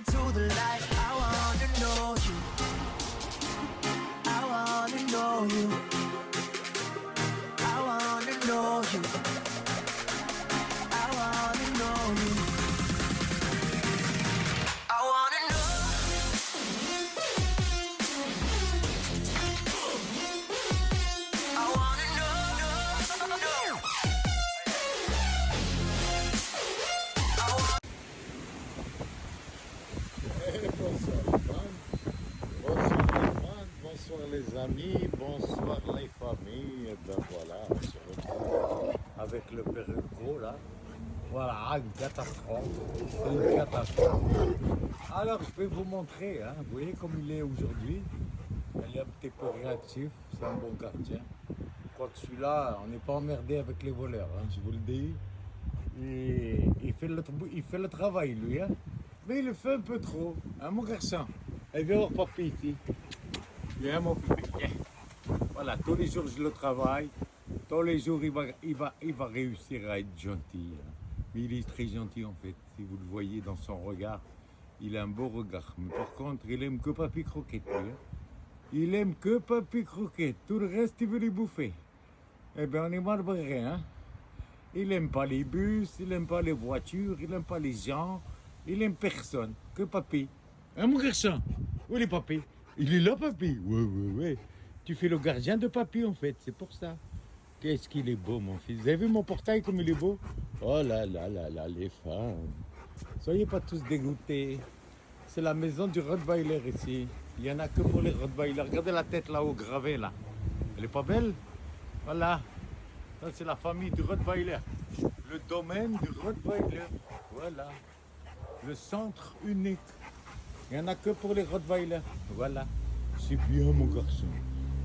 into the light. I wanna know you. I wanna know you. I wanna know you. I wanna know you. I wanna know. I wanna know. Bonsoir les fans, bonsoir les fans, bonsoir les amis, bonsoir les familles. Et ben voilà, on se retrouve avec le perruqueau là. Voilà, une catastrophe. C'est une catastrophe. Alors je vais vous montrer, hein. Vous voyez comme il est aujourd'hui. Il est un petit peu réactif, c'est un bon gardien. Je crois que celui-là, on n'est pas emmerdé avec les voleurs, hein, je vous le dis. Et il fait le travail lui, hein. Mais il le fait un peu trop, hein, mon garçon. Et viens voir papy ici. Viens mon bébé, viens. Voilà, tous les jours je le travaille. Tous les jours il va réussir à être gentil. Hein. Mais il est très gentil en fait. Si vous le voyez dans son regard, il a un beau regard. Mais par contre, il aime que papy croquette lui. Hein. Il aime que papy croquette. Tout le reste, il veut les bouffer. Eh bien, on est marbré, hein. Il n'aime pas les bus, il n'aime pas les voitures, il n'aime pas les gens. Il aime personne, que papy. Hein, mon garçon? Où est papy? Il est là, papy? Ouais. Tu fais le gardien de papy, en fait, c'est pour ça. Qu'est-ce qu'il est beau, mon fils. Vous avez vu mon portail, comme il est beau? Oh là, les femmes. Soyez pas tous dégoûtés. C'est la maison du Rottweiler ici. Il n'y en a que pour les Rottweilers. Regardez la tête là-haut, gravée, là. Elle est pas belle? Voilà. Ça, c'est la famille du Rottweiler. Le domaine du Rottweiler. Voilà. Le centre unique. Il n'y en a que pour les Rottweilers. Voilà. C'est bien, mon garçon.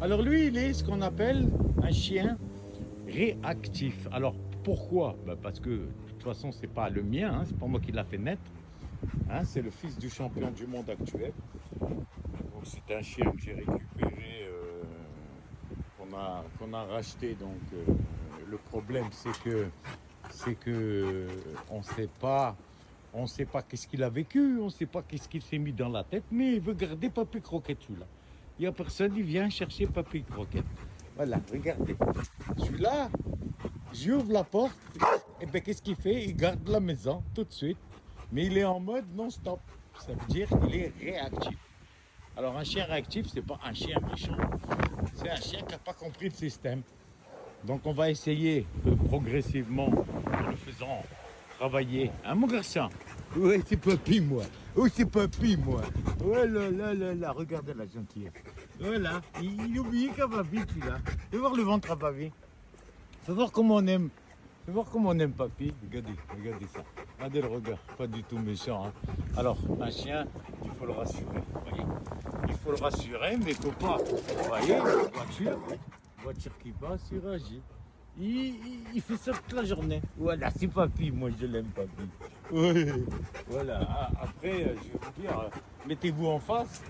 Alors lui, il est ce qu'on appelle un chien réactif. Alors pourquoi? Parce que de toute façon, c'est pas le mien, hein, c'est pas moi qui l'a fait naître. Hein, c'est le fils du champion du monde actuel. Donc c'est un chien que j'ai récupéré, qu'on a racheté. Donc le problème, c'est que on sait pas qu'est-ce qu'il a vécu, on sait pas qu'est-ce qu'il s'est mis dans la tête, mais il veut garder papy croquette celui-là. Il y a personne, il vient chercher papy croquette. Voilà, regardez. Celui-là, j'ouvre la porte, et bien qu'est-ce qu'il fait? Il garde la maison tout de suite, mais il est en mode non-stop. Ça veut dire qu'il est réactif. Alors un chien réactif, c'est pas un chien méchant, c'est un chien qui n'a pas compris le système. Donc on va essayer progressivement, en le faisant travailler. Hein, mon garçon? Ouais, c'est papy, moi. Oh, c'est papy, moi. Oh là, regardez la gentillesse. Voilà, il oublie qu'à papy, celui-là. Fais voir le ventre à papy. Fais voir comment on aime. Fais voir comment on aime papy. Regardez ça. Regardez le regard, pas du tout méchant. Hein. Alors, un chien, il faut le rassurer. Voyez, il faut le rassurer, mais il ne faut pas. Vous voyez, voiture qui passe, il réagit. Il fait ça toute la journée. Voilà, c'est papy, moi je l'aime papy. Oui, voilà. Après, je vais vous dire, mettez-vous en face,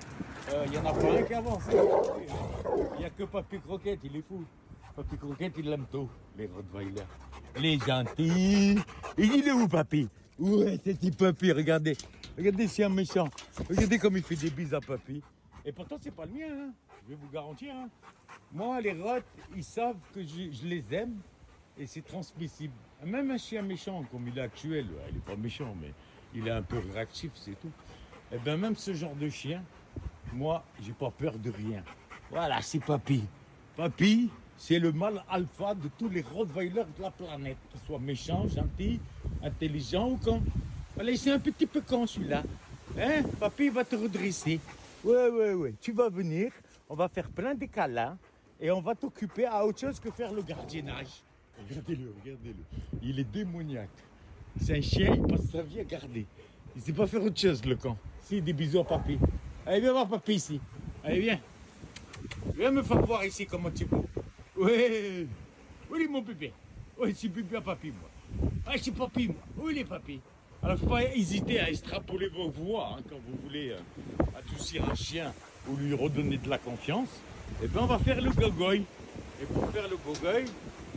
il y en a pas un qui avance. Il n'y a que papy croquette, il est fou. Papy croquette, il aime tout, les Rottweilers. Les gentils. Il est où papy? Ouais, c'est petit papy, regardez. Regardez, c'est un méchant. Regardez comme il fait des bises à papy. Et pourtant, c'est pas le mien, hein. Je vais vous garantir. Hein. Moi, les rottes, ils savent que je les aime et c'est transmissible. Même un chien méchant comme il est actuel, il n'est pas méchant, mais il est un peu réactif, c'est tout. Et bien, même ce genre de chien, moi, j'ai pas peur de rien. Voilà, c'est papy. Papy, c'est le mâle alpha de tous les Rottweilers de la planète, qu'ils soient méchants, gentils, intelligents ou cons. Voilà, c'est un petit peu con celui-là. Hein? Papy va te redresser. Ouais. Tu vas venir, on va faire plein de câlins et on va t'occuper à autre chose que faire le gardiennage. Regardez-le. Il est démoniaque. C'est un chien, il passe sa vie à garder. Il ne sait pas faire autre chose, le con. Si, des bisous à papy. Allez, viens voir papy ici. Allez, viens. Viens me faire voir ici comment tu es beau. Ouais. Où est mon bébé? Oui, c'est bébé à papy, moi. Ah, c'est papy, moi. Où il est papy? Alors, il ne faut pas hésiter à extrapoler vos voix hein, quand vous voulez adoucir un chien ou lui redonner de la confiance. Eh bien, on va faire le gogoï. Et pour faire le gogoï,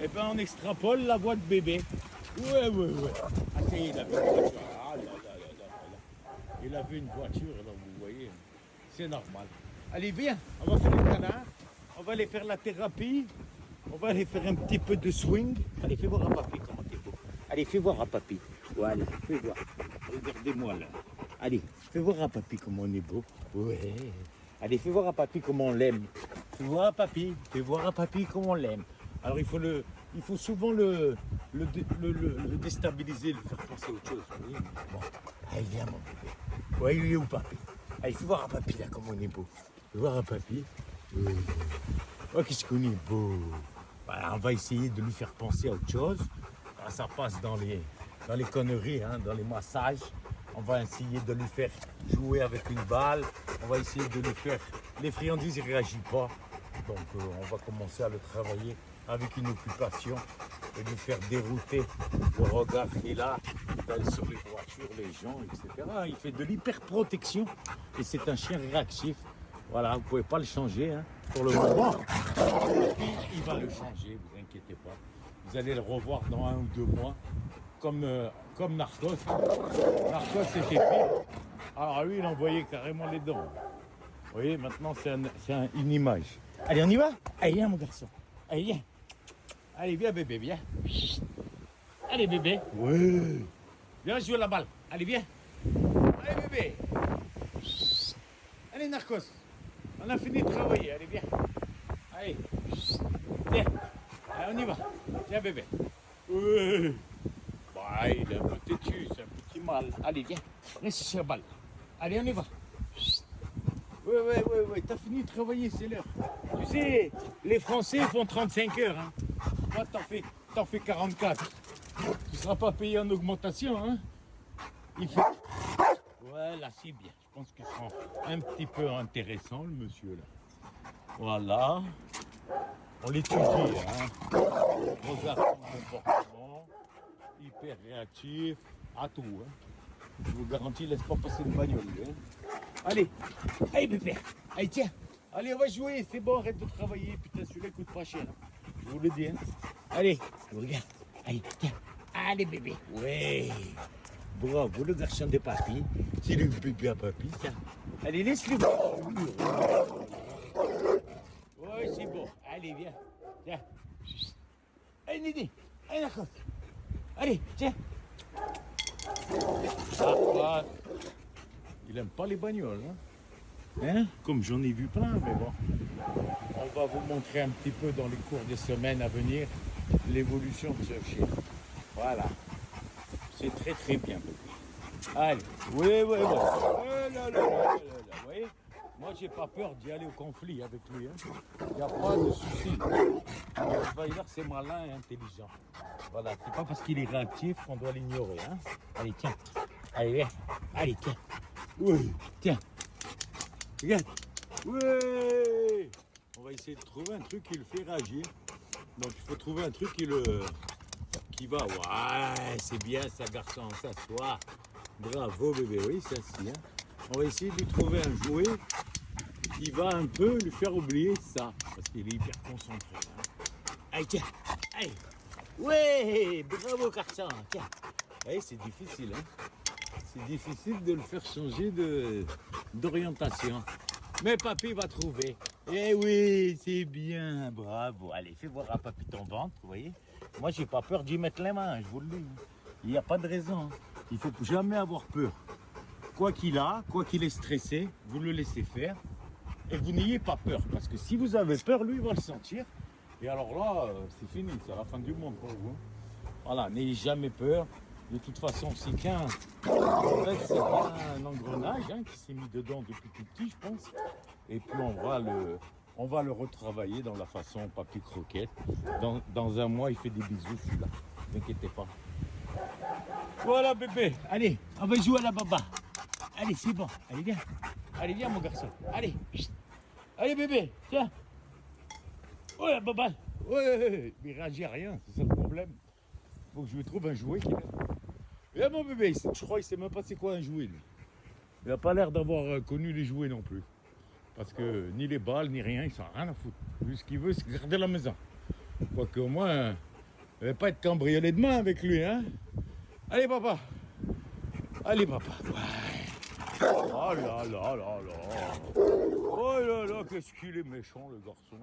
eh bien, on extrapole la voix de bébé. Ouais. Ah, ça y est, la bébé. Ah, là. Il a vu une voiture, alors vous voyez, c'est normal. Allez, viens, on va faire le câlin, on va aller faire la thérapie, on va aller faire un petit peu de swing. Allez, fais voir à papy comment t'es beau. Allez, fais voir à papy. Voilà, fais voir. Regardez-moi là. Allez, fais voir à papy comment on est beau. Ouais. Allez, fais voir à papy comment on l'aime. Fais voir à papy, comment on l'aime. Alors il faut souvent le déstabiliser, le faire penser à autre chose. Vous voyez. Bon, allez, viens mon bébé. Ouais, il est où papy? Allez, fais voir à papy là comment on est beau. Fais voir à papy. Oui. Oh, qu'est-ce qu'on est beau. Voilà, on va essayer de lui faire penser à autre chose. Alors, ça passe dans les conneries, hein, dans les massages. On va essayer de lui faire jouer avec une balle. On va essayer de lui faire... Les friandises, il ne réagit pas. Donc, on va commencer à le travailler avec une occupation et lui faire dérouter le regard qu'il a sur les voitures, les gens, etc. Il fait de l'hyperprotection et c'est un chien réactif. Voilà, vous ne pouvez pas le changer, hein, pour le moment. Il va le changer, vous inquiétez pas. Vous allez le revoir dans 1 ou 2 mois, comme Narcos. Narcos, c'était pire. Alors lui, il envoyait carrément les dents. Vous voyez, maintenant, c'est une image. Allez, on y va? Allez, viens, mon garçon. Allez, viens. Allez, viens, bébé, viens. Allez, bébé. Ouais. Viens jouer la balle. Allez, viens. Allez, bébé. Allez, Narcos. On a fini de travailler. Allez, viens. Allez. Viens. Allez, on y va. Viens, bébé. Ouais. Bah, il est un peu têtu. C'est un petit mal. Allez, viens. Reste sur la balle. Allez, on y va. Ouais. T'as fini de travailler, c'est l'heure. Tu sais, les Français font 35 heures. Hein. Toi, t'en fais 44. Tu seras pas payé en augmentation, hein. Il fait... Voilà, c'est bien. Je pense qu'il sera un petit peu intéressant, le monsieur, là. Voilà. On l'étudie, hein. Regarde son comportement. Hyper réactif. À tout, hein. Je vous garantis, laisse pas passer le bagnole, lui, hein. Allez, bébé. Allez, tiens. Allez, on va jouer. C'est bon, arrête de travailler. Putain, celui-là coûte pas cher. Hein. Je vous le dis, hein. Allez, regarde. Allez, tiens. Allez, bébé. Ouais. Bravo, le garçon de papy. C'est le bébé à papy, ça. Allez, laisse-le. Ouais, c'est bon. Allez, viens. Tiens. Allez, Néné. Allez, d'accord. Allez, tiens. Ah, il aime pas les bagnoles, hein, comme j'en ai vu plein, mais bon. On va vous montrer un petit peu dans les cours des semaines à venir l'évolution de ce chien. Voilà. C'est très très bien. Allez, oui. Là. Vous voyez, moi j'ai pas peur d'y aller au conflit avec lui. Il n'y a pas de souci. Rottweiler, c'est malin et intelligent. Voilà, c'est pas parce qu'il est réactif qu'on doit l'ignorer. Hein. Allez, tiens. Allez, viens. Allez, tiens. Oui, tiens. Regarde. Oui. On va essayer de trouver un truc qui le fait réagir. Donc il faut trouver un truc qui va. Ouais, c'est bien ça, garçon, s'assoit. Bravo, bébé, oui, ça c'est bien. On va essayer de lui trouver un jouet qui va un peu lui faire oublier ça. Parce qu'il est hyper concentré. Hein. Allez, tiens. Allez. Ouais, bravo, garçon. Tiens. Oui, c'est difficile, hein. C'est difficile de le faire changer d'orientation. Mais papy va trouver. Eh oui, c'est bien, bravo. Allez, fais voir à papy ton ventre, vous voyez. Moi, j'ai pas peur d'y mettre les mains, je vous le dis. Il n'y a pas de raison. Il faut jamais avoir peur. Quoi qu'il est stressé, vous le laissez faire. Et vous n'ayez pas peur. Parce que si vous avez peur, lui, il va le sentir. Et alors là, c'est fini, c'est la fin du monde pour vous. Voilà, n'ayez jamais peur. De toute façon, c'est qu'un engrenage, hein, qui s'est mis dedans depuis tout petit, je pense. Et puis on va le retravailler dans la façon papy croquette. Dans 1 mois, il fait des bisous, celui-là. Ne vous inquiétez pas. Voilà, bébé. Allez, on va jouer à la baba. Allez, c'est bon. Allez, viens. Allez, viens, mon garçon. Allez. Chut. Allez, bébé. Tiens. Oh, la baba. Ouais, mais il réagit à rien. C'est ça le problème. Faut que je lui trouve un jouet qui Viens, mon bébé. Je crois qu'il sait même pas c'est quoi un jouet, lui. Il n'a pas l'air d'avoir connu les jouets non plus. Parce que ni les balles, ni rien, il s'en a rien à foutre. Lui, ce qu'il veut, c'est garder la maison. Quoique au moins, il ne va pas être cambriolé demain avec lui, hein. Allez, papa. Allez, papa. Ouais. là là là là là. Oh là là, qu'est-ce qu'il est méchant le garçon.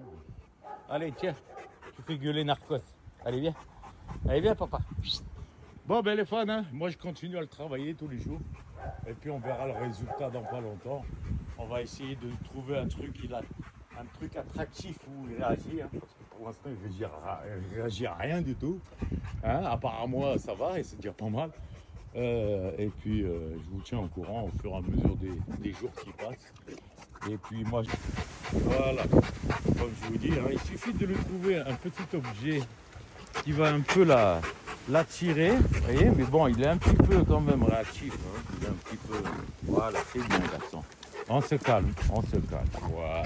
Allez, tiens, tu fais gueuler Narcos. Allez, viens. Allez, viens, papa. Bon, ben les fans, hein, moi je continue à le travailler tous les jours. Et puis on verra le résultat dans pas longtemps. On va essayer de trouver un truc, un truc attractif où il réagit. Hein, parce que pour l'instant, il réagit à rien du tout. Hein, à part à moi, ça va et c'est déjà pas mal. Et puis je vous tiens au courant au fur et à mesure des jours qui passent. Et puis moi, voilà, comme je vous dis, hein, il suffit de lui trouver un petit objet qui va un peu l'attirer, vous voyez, mais bon, il est un petit peu quand même réactif, hein, il est un petit peu, voilà, c'est bien garçon. On se calme, voilà.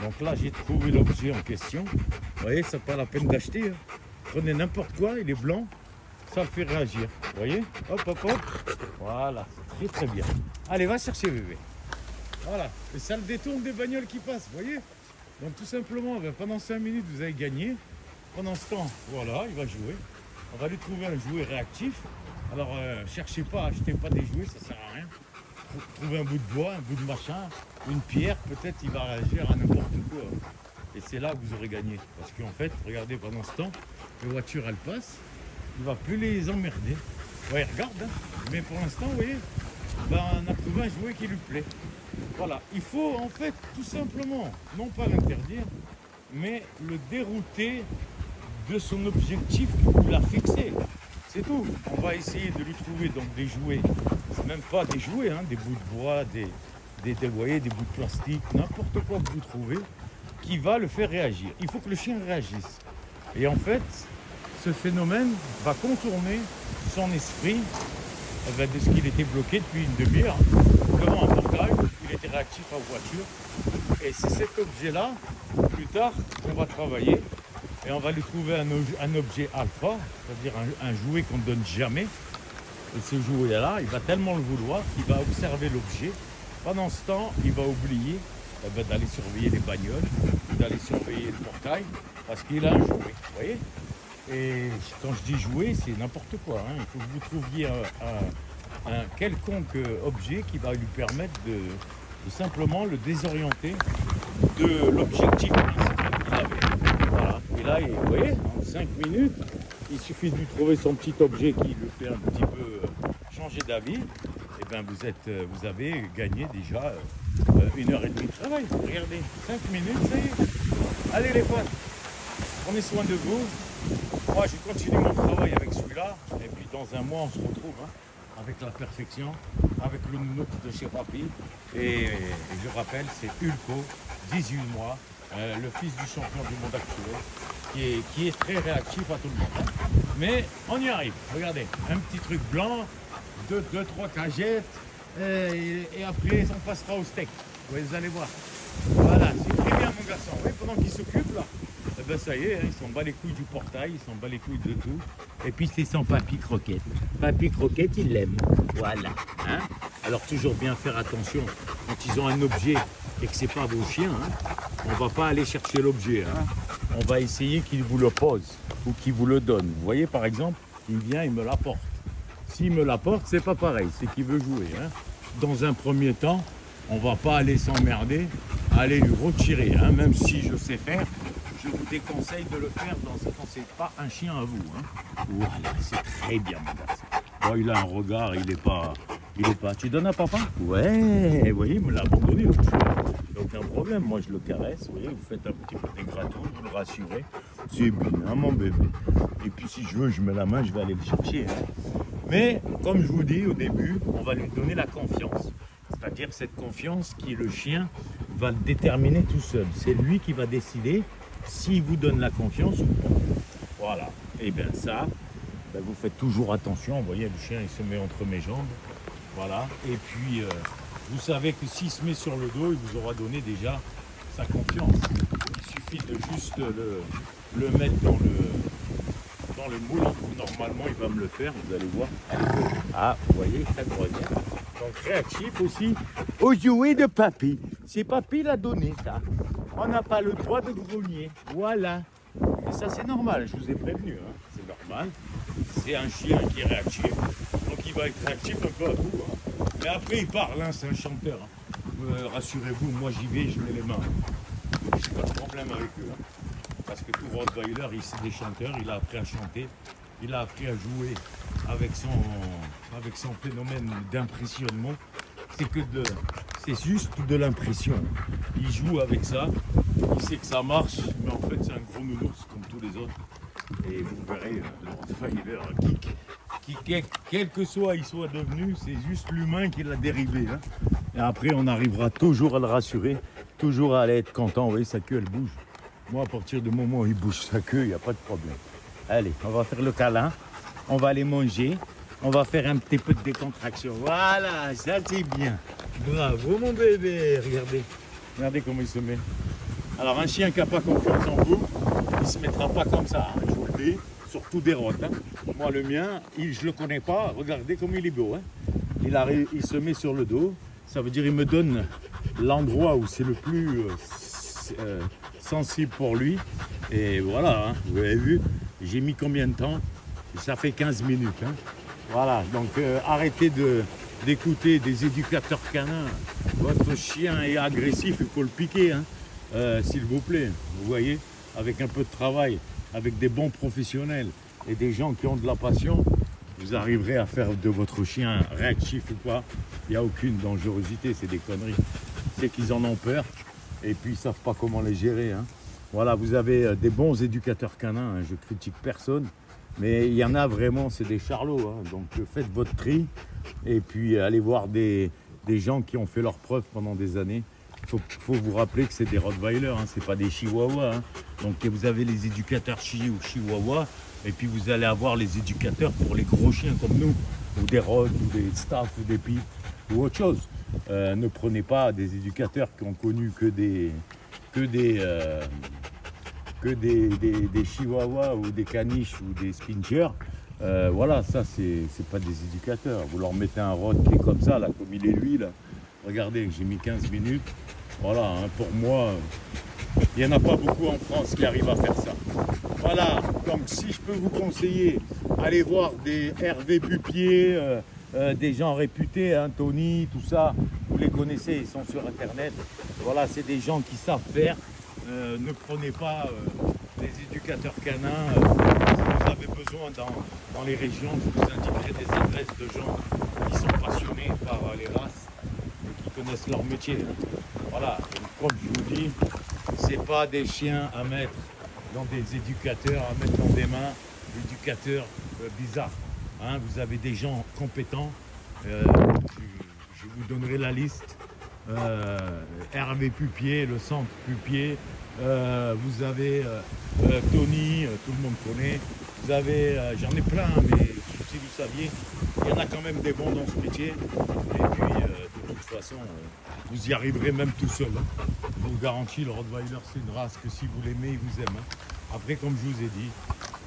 Donc là, j'ai trouvé l'objet en question, vous voyez, ça pas la peine d'acheter, hein. Prenez n'importe quoi, il est blanc, ça le fait réagir, vous voyez, hop, hop, hop, voilà, c'est très très bien. Allez, va chercher bébé. Voilà, et ça le détourne des bagnoles qui passent, vous voyez. Donc tout simplement, ben, pendant 5 minutes, vous avez gagné. Pendant ce temps, voilà, il va jouer. On va lui trouver un jouet réactif. Alors, cherchez pas, achetez pas des jouets, ça sert à rien. Trouvez un bout de bois, un bout de machin, une pierre, peut-être il va réagir à n'importe quoi. Et c'est là que vous aurez gagné. Parce qu'en fait, regardez, pendant ce temps, les voitures, elles passent. Il ne va plus les emmerder. Ouais, regarde, hein. Mais pour l'instant, vous voyez, ben, on a trouvé un jouet qui lui plaît. Voilà, il faut en fait tout simplement, non pas l'interdire, mais le dérouter de son objectif qu'il a fixé. C'est tout. On va essayer de lui trouver donc des jouets, c'est même pas des jouets, hein, des bouts de bois, des voyez, des bouts de plastique, n'importe quoi que vous trouvez, qui va le faire réagir. Il faut que le chien réagisse. Et en fait, ce phénomène va contourner son esprit de ce qu'il était bloqué depuis une demi-heure devant un portail. Il était réactif à la voiture. Et c'est cet objet-là, plus tard, qu'on va travailler. Et on va lui trouver un objet alpha, c'est-à-dire un jouet qu'on ne donne jamais. Et ce jouet-là, il va tellement le vouloir qu'il va observer l'objet. Pendant ce temps, il va oublier d'aller surveiller les bagnoles, d'aller surveiller le portail, parce qu'il a un jouet, vous voyez. Et quand je dis jouet, c'est n'importe quoi, hein. Il faut que vous trouviez un quelconque objet qui va lui permettre de simplement le désorienter de l'objectif principal qu'il avait. Voilà. Et là, vous voyez, en 5 minutes, il suffit de lui trouver son petit objet qui lui fait un petit peu changer d'avis. Et bien vous avez gagné déjà 1h30 de travail. Regardez, 5 minutes, ça y est. Allez les potes, prenez soin de vous. Moi, je continue mon travail avec celui-là. Et puis dans un mois, on se retrouve, hein, avec la perfection, avec le nounours de chez Papy. Et je rappelle, c'est Ulco, 18 mois, le fils du champion du monde actuel, qui est très réactif à tout le monde. Mais on y arrive. Regardez, un petit truc blanc, deux, trois cagettes, et après, on passera au steak. Vous allez voir. Voilà, c'est très bien, mon garçon. Oui, pendant qu'il s'occupe, là, eh ben, ça y est, hein, il s'en bat les couilles du portail, il s'en bat les couilles de tout. Et puis, c'est son Papy Croquette. Papy Croquette, il l'aime. Voilà. Hein. Alors, toujours bien faire attention quand ils ont un objet et que c'est pas vos chiens. Hein, on va pas aller chercher l'objet. Hein. On va essayer qu'il vous le pose ou qu'il vous le donne. Vous voyez, par exemple, il vient, il me l'apporte. S'il me l'apporte, c'est pas pareil, c'est qu'il veut jouer. Hein. Dans un premier temps, on va pas aller s'emmerder, aller lui retirer. Hein. Même si je sais faire, je vous déconseille de le faire quand c'est pas un chien à vous. Hein. Voilà, c'est très bien, mon garçon. Bon, il a un regard, il est pas. Tu donnes à papa? Ouais, vous voyez, il me l'a abandonné l'autre fois. Aucun problème, moi je le caresse, vous voyez, vous faites un petit peu des gratouilles, vous le rassurez. C'est bien, mon bébé. Et puis si je veux, je mets la main, je vais aller le chercher. Hein. Mais, comme je vous dis au début, on va lui donner la confiance. C'est-à-dire cette confiance qui, le chien, va le déterminer tout seul. C'est lui qui va décider s'il vous donne la confiance ou pas. Voilà. Et bien ça, ben vous faites toujours attention. Vous voyez, le chien, il se met entre mes jambes. Voilà. Et puis, vous savez que s'il se met sur le dos, il vous aura donné déjà sa confiance. Il suffit de juste le mettre dans le moule. Normalement, il va me le faire. Vous allez voir. Ah, vous voyez, ça grogne. Donc, réactif aussi au jouet de Papy. C'est Papy l'a donné, ça. On n'a pas le droit de grogner. Voilà. Et ça, c'est normal. Je vous ai prévenu. Hein. C'est normal. C'est un chien qui est réactif. Donc, il va être réactif un peu à tout. Hein. Mais après, il parle, hein, c'est un chanteur. Hein. Rassurez-vous, moi j'y vais, je mets les mains. J'ai pas de problème avec eux. Hein. Parce que tout Rottweiler, c'est des chanteurs, il a appris à chanter, il a appris à jouer avec son phénomène d'impressionnement. C'est juste de l'impression. Il joue avec ça, il sait que ça marche, mais en fait c'est un gros nounours comme tous les autres. Et vous verrez, le Rottweiler, quel que soit il soit devenu, c'est juste l'humain qui l'a dérivé. Hein. Et après, on arrivera toujours à le rassurer, toujours à aller être content. Vous voyez, sa queue, elle bouge. Moi, à partir du moment où il bouge sa queue, il n'y a pas de problème. Allez, on va faire le câlin, on va aller manger, on va faire un petit peu de décontraction. Voilà, ça c'est bien. Bravo mon bébé, regardez. Regardez comment il se met. Alors, un chien qui n'a pas confiance en vous, il ne se mettra pas comme ça, hein, je vous le dis. Surtout des rottes. Hein. Moi, le mien, je ne le connais pas. Regardez comme il est beau. Hein. Il se met sur le dos. Ça veut dire qu'il me donne l'endroit où c'est le plus sensible pour lui. Et voilà, hein. Vous avez vu, j'ai mis combien de temps? Ça fait 15 minutes. Hein. Voilà, donc arrêtez d'écouter des éducateurs canins. Votre chien est agressif, il faut le piquer. Hein. S'il vous plaît, vous voyez, avec un peu de travail, avec des bons professionnels et des gens qui ont de la passion, vous arriverez à faire de votre chien réactif ou pas. Il n'y a aucune dangerosité, c'est des conneries. C'est qu'ils en ont peur et puis ils ne savent pas comment les gérer. Hein. Voilà, vous avez des bons éducateurs canins, hein. Je critique personne, mais il y en a vraiment, c'est des charlots. Hein. Donc faites votre tri et puis allez voir des gens qui ont fait leurs preuves pendant des années. Il faut vous rappeler que c'est des Rottweilers, hein, c'est pas des Chihuahuas. Hein. Donc vous avez les éducateurs ou Chihuahuas, et puis vous allez avoir les éducateurs pour les gros chiens comme nous, ou des Rhodes, ou des Staff, ou des Pit, ou autre chose. Ne prenez pas des éducateurs qui ont connu que des Chihuahuas, ou des Caniches, ou des Spinchers. Voilà, ça c'est pas des éducateurs. Vous leur mettez un Rhode qui est comme ça, là, comme il est lui, là. Regardez, j'ai mis 15 minutes. Voilà, hein, pour moi, il n'y en a pas beaucoup en France qui arrivent à faire ça. Voilà, donc si je peux vous conseiller, allez voir des Hervé Pupier, des gens réputés, hein, Tony, tout ça, vous les connaissez, ils sont sur Internet. Voilà, c'est des gens qui savent faire. Ne prenez pas les éducateurs canins. Si vous avez besoin dans les régions, je vous indiquerai des adresses de gens qui sont passionnés par les races. Connaissent leur métier. Hein. Voilà, donc, comme je vous dis, c'est pas des chiens à mettre dans des éducateurs, à mettre dans des mains d'éducateurs bizarres. Hein. Vous avez des gens compétents, je vous donnerai la liste. Hervé Pupier, le centre Pupier, vous avez Tony, tout le monde connaît. Vous avez, j'en ai plein, mais si vous saviez, il y en a quand même des bons dans ce métier. Et puis, de toute façon, vous y arriverez même tout seul. Hein. Je vous garantis, le Rottweiler, c'est une race que si vous l'aimez, il vous aime. Hein. Après, comme je vous ai dit,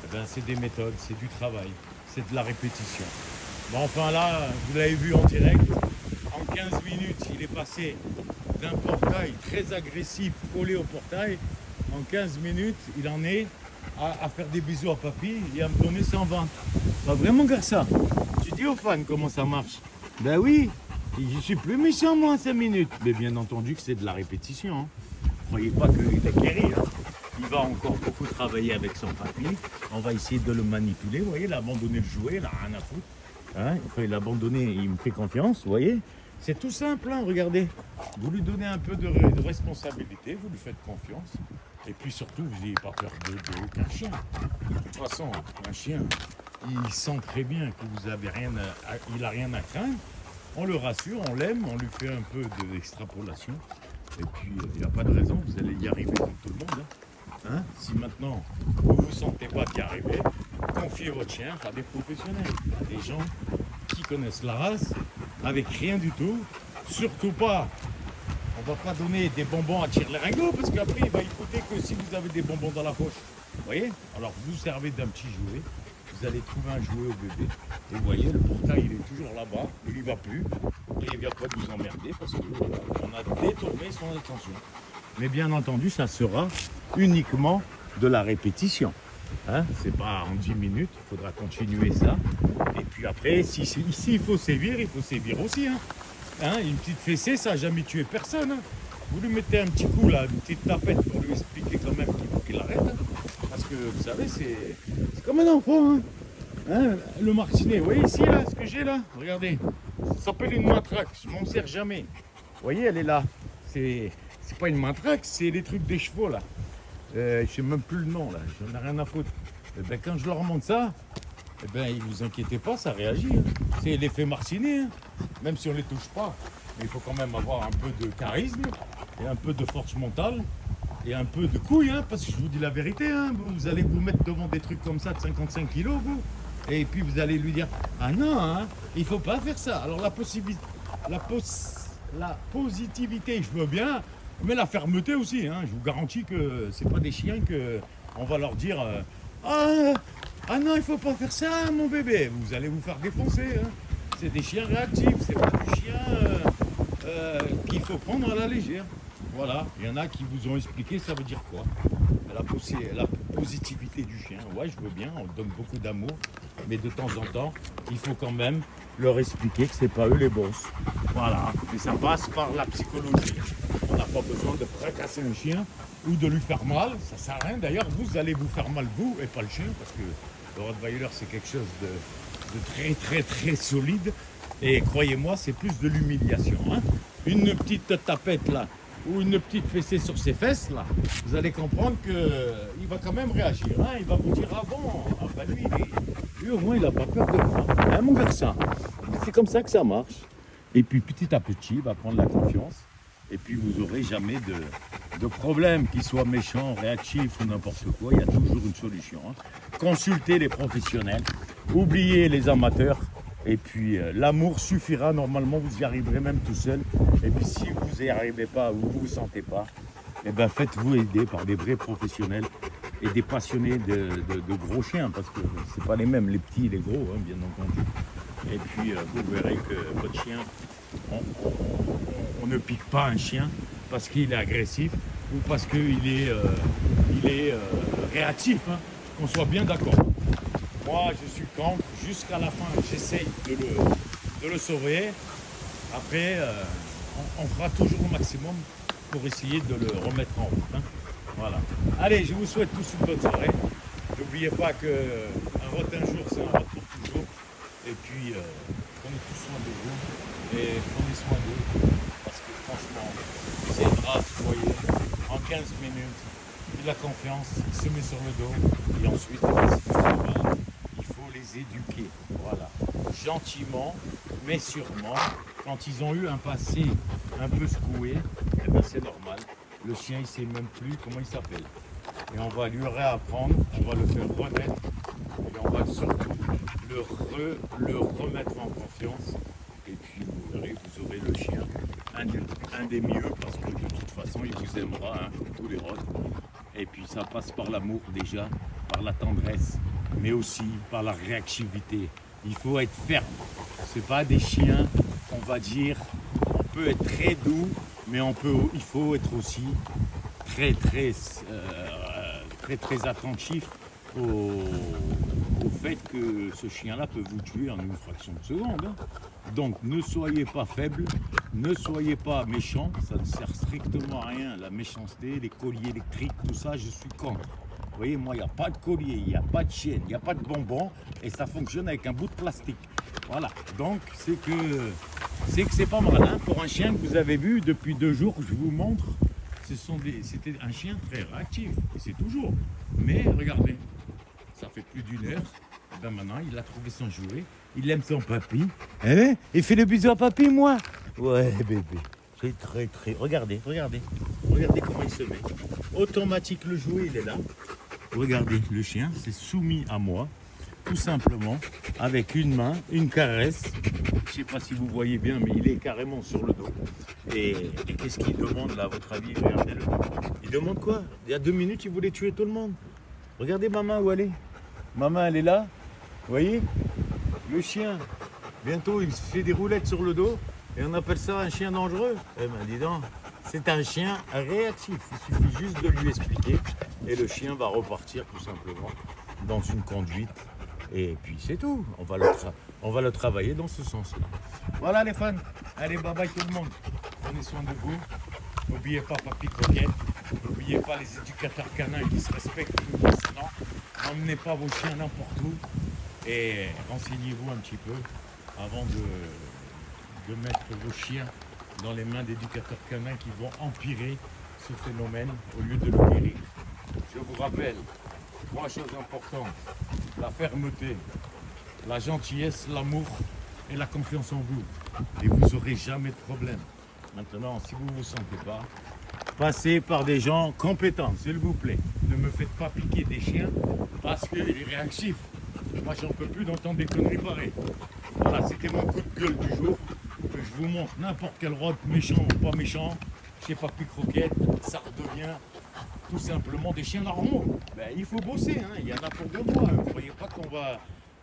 eh ben, c'est des méthodes, c'est du travail, c'est de la répétition. Bon, enfin là, vous l'avez vu en direct, en 15 minutes, il est passé d'un portail très agressif collé au portail. En 15 minutes, il en est à faire des bisous à papy et à me donner 120. Pas vraiment faire ça. Tu dis aux fans comment ça marche. Ben oui, je suis plus méchant moi en 5 minutes. Mais bien entendu que c'est de la répétition. Hein. Croyez pas qu'il est guéri. Hein. Il va encore beaucoup travailler avec son papy. On va essayer de le manipuler. Vous voyez, il a abandonné le jouet, il a rien à foutre. Hein, il a abandonné, il me fait confiance, vous voyez. C'est tout simple, hein, regardez. Vous lui donnez un peu de responsabilité, vous lui faites confiance. Et puis surtout, vous n'ayez pas peur d'aucun chien. De toute façon, un chien, il sent très bien que vous avez il n'a rien à craindre. On le rassure, on l'aime, on lui fait un peu d'extrapolation. Et puis, il n'y a pas de raison, vous allez y arriver comme tout le monde. Hein. Si maintenant, vous ne vous sentez pas d'y arriver, confiez votre chien à des professionnels, à des gens qui connaissent la race, avec rien du tout. Surtout pas, on ne va pas donner des bonbons à tire-les-ringots, parce qu'après, il va écouter que si vous avez des bonbons dans la poche. Vous voyez? Alors, vous servez d'un petit jouet. Vous allez trouver un jouet au bébé. Et vous voyez, le portail, il est toujours là-bas. Il n'y va plus. Et il ne vient pas vous emmerder parce qu'on a détourné son attention. Mais bien entendu, ça sera uniquement de la répétition. Hein, c'est pas en 10 minutes. Il faudra continuer ça. Et puis après, s'il faut sévir, il faut sévir aussi. Hein. Hein, une petite fessée, ça n'a jamais tué personne. Hein. Vous lui mettez un petit coup là, une petite tapette pour lui expliquer quand même qu'il faut qu'il arrête. Hein. Parce que vous savez, c'est comme un enfant. Hein. Hein, le martinet, vous voyez ici là, ce que j'ai là, regardez. Ça s'appelle une matraque, je m'en sers jamais. Vous voyez, elle est là. C'est pas une matraque, c'est les trucs des chevaux là. Je sais même plus le nom là, j'en ai rien à foutre. Et ben, quand je leur montre ça, eh ben, vous inquiétez pas, ça réagit. Hein. C'est l'effet martinet, hein. Même si on les touche pas. Mais il faut quand même avoir un peu de charisme et un peu de force mentale et un peu de couilles, hein, parce que je vous dis la vérité, hein, vous allez vous mettre devant des trucs comme ça de 55 kilos, vous, et puis vous allez lui dire, ah non, hein, il faut pas faire ça. Alors la positivité, je veux bien, mais la fermeté aussi, hein, je vous garantis que c'est pas des chiens que on va leur dire, ah non, il faut pas faire ça, mon bébé, vous allez vous faire défoncer, hein. C'est des chiens réactifs, c'est pas du chien qu'il faut prendre à la légère. Voilà, il y en a qui vous ont expliqué ça veut dire quoi. La positivité du chien, ouais, je veux bien, on donne beaucoup d'amour, mais de temps en temps, il faut quand même leur expliquer que c'est pas eux les boss. Voilà, et ça passe par la psychologie. On n'a pas besoin de fracasser un chien ou de lui faire mal, ça sert à rien. D'ailleurs, vous allez vous faire mal vous et pas le chien, parce que le Rottweiler c'est quelque chose de très très très solide. Et croyez-moi, c'est plus de l'humiliation. Hein. Une petite tapette là, ou une petite fessée sur ses fesses là, vous allez comprendre qu'il va quand même réagir. Hein. Il va vous dire, ah bon, ah bah lui au moins il n'a pas peur de moi. Hein, mon garçon, c'est comme ça que ça marche. Et puis petit à petit, il va prendre la confiance. Et puis vous n'aurez jamais de problème, qu'il soit méchant, réactif ou n'importe quoi. Il y a toujours une solution. Hein. Consultez les professionnels, oubliez les amateurs. Et puis l'amour suffira, normalement vous y arriverez même tout seul. Et puis si vous n'y arrivez pas ou vous ne vous sentez pas, eh ben faites-vous aider par des vrais professionnels et des passionnés de gros chiens, parce que c'est pas les mêmes, les petits et les gros, hein, bien entendu. Et puis vous verrez que votre chien, on ne pique pas un chien parce qu'il est agressif ou parce qu'il est réactif, hein, qu'on soit bien d'accord. Moi, je suis contre. Jusqu'à la fin, j'essaye de le sauver. Après, on fera toujours le maximum pour essayer de le remettre en route. Hein. Voilà. Allez, je vous souhaite tous une bonne soirée. N'oubliez pas qu'un rot un jour, c'est un rot pour toujours. Et puis, prenez tout soin de vous et prenez soin d'eux. Parce que franchement, c'est grave, vous voyez, en 15 minutes, il a la confiance, il se met sur le dos et ensuite, il faut les éduquer. Voilà. Gentiment, mais sûrement, quand ils ont eu un passé un peu secoué, eh ben c'est normal. Le chien, il ne sait même plus comment il s'appelle. Et on va lui réapprendre, on va le faire renaître et on va surtout le remettre en confiance. Et puis vous verrez, vous aurez le chien, un des mieux, parce que de toute façon, il vous aimera, hein, comme tous les rots. Et puis ça passe par l'amour déjà, par la tendresse, mais aussi par la réactivité. Il faut être ferme. C'est pas des chiens, on va dire, on peut être très doux, mais il faut être aussi très attentif au fait que ce chien-là peut vous tuer en une fraction de seconde. Hein. Donc ne soyez pas faible, ne soyez pas méchant, ça ne sert strictement à rien. La méchanceté, les colliers électriques, tout ça, je suis contre. Vous voyez, moi, il n'y a pas de collier, il n'y a pas de chaîne, il n'y a pas de bonbons, et ça fonctionne avec un bout de plastique. Voilà, donc c'est que c'est pas mal. Hein. Pour un chien que vous avez vu depuis 2 jours que je vous montre, c'était un chien très réactif, et c'est toujours. Mais regardez, ça fait plus d'1 heure, et ben maintenant il a trouvé son jouet, il aime son papy. Hein? Il fait le bisou à papy, moi. Ouais, bébé, c'est très. Regardez comment il se met. Automatique, le jouet, il est là. Regardez, le chien s'est soumis à moi, tout simplement, avec une main, une caresse. Je ne sais pas si vous voyez bien, mais il est carrément sur le dos. Et qu'est-ce qu'il demande là, à votre avis? Regardez-le. Il demande quoi? Il y a 2 minutes, il voulait tuer tout le monde. Regardez maman où elle est. Maman, elle est là. Vous voyez? Le chien, bientôt, il se fait des roulettes sur le dos. Et on appelle ça un chien dangereux. Eh ben, dis donc, c'est un chien réactif. Il suffit juste de lui expliquer. Et le chien va repartir tout simplement dans une conduite. Et puis c'est tout. On va le travailler dans ce sens-là. Voilà les fans. Allez, bye bye tout le monde. Prenez soin de vous. N'oubliez pas Papy Croquette. N'oubliez pas les éducateurs canins qui se respectent. Non, n'emmenez pas vos chiens n'importe où. Et renseignez-vous un petit peu avant de mettre vos chiens dans les mains d'éducateurs canins qui vont empirer ce phénomène au lieu de le guérir. Je vous rappelle, 3 choses importantes. La fermeté, la gentillesse, l'amour et la confiance en vous. Et vous n'aurez jamais de problème. Maintenant, si vous ne vous sentez pas, passez par des gens compétents, s'il vous plaît. Ne me faites pas piquer des chiens parce qu'il est réactif. Moi, j'en peux plus d'entendre des conneries pareilles. Voilà, c'était mon coup de gueule du jour. Que je vous montre n'importe quel rod, méchant ou pas méchant, chez Papy Croquette, ça redevient tout simplement des chiens normaux. Ben, il faut bosser, hein. Il y en a pour 2 mois. Ne croyez pas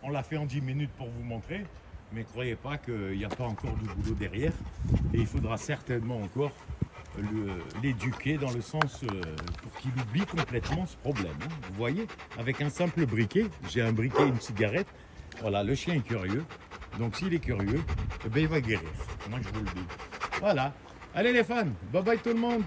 on l'a fait en 10 minutes pour vous montrer, mais ne croyez pas qu'il n'y a pas encore du boulot derrière. Et il faudra certainement encore l'éduquer dans le sens pour qu'il oublie complètement ce problème. Hein. Vous voyez, avec un simple briquet, j'ai un briquet, une cigarette, voilà, le chien est curieux. Donc s'il est curieux, eh ben, il va guérir. Moi je vous le dis. Voilà. Allez les fans, bye bye tout le monde.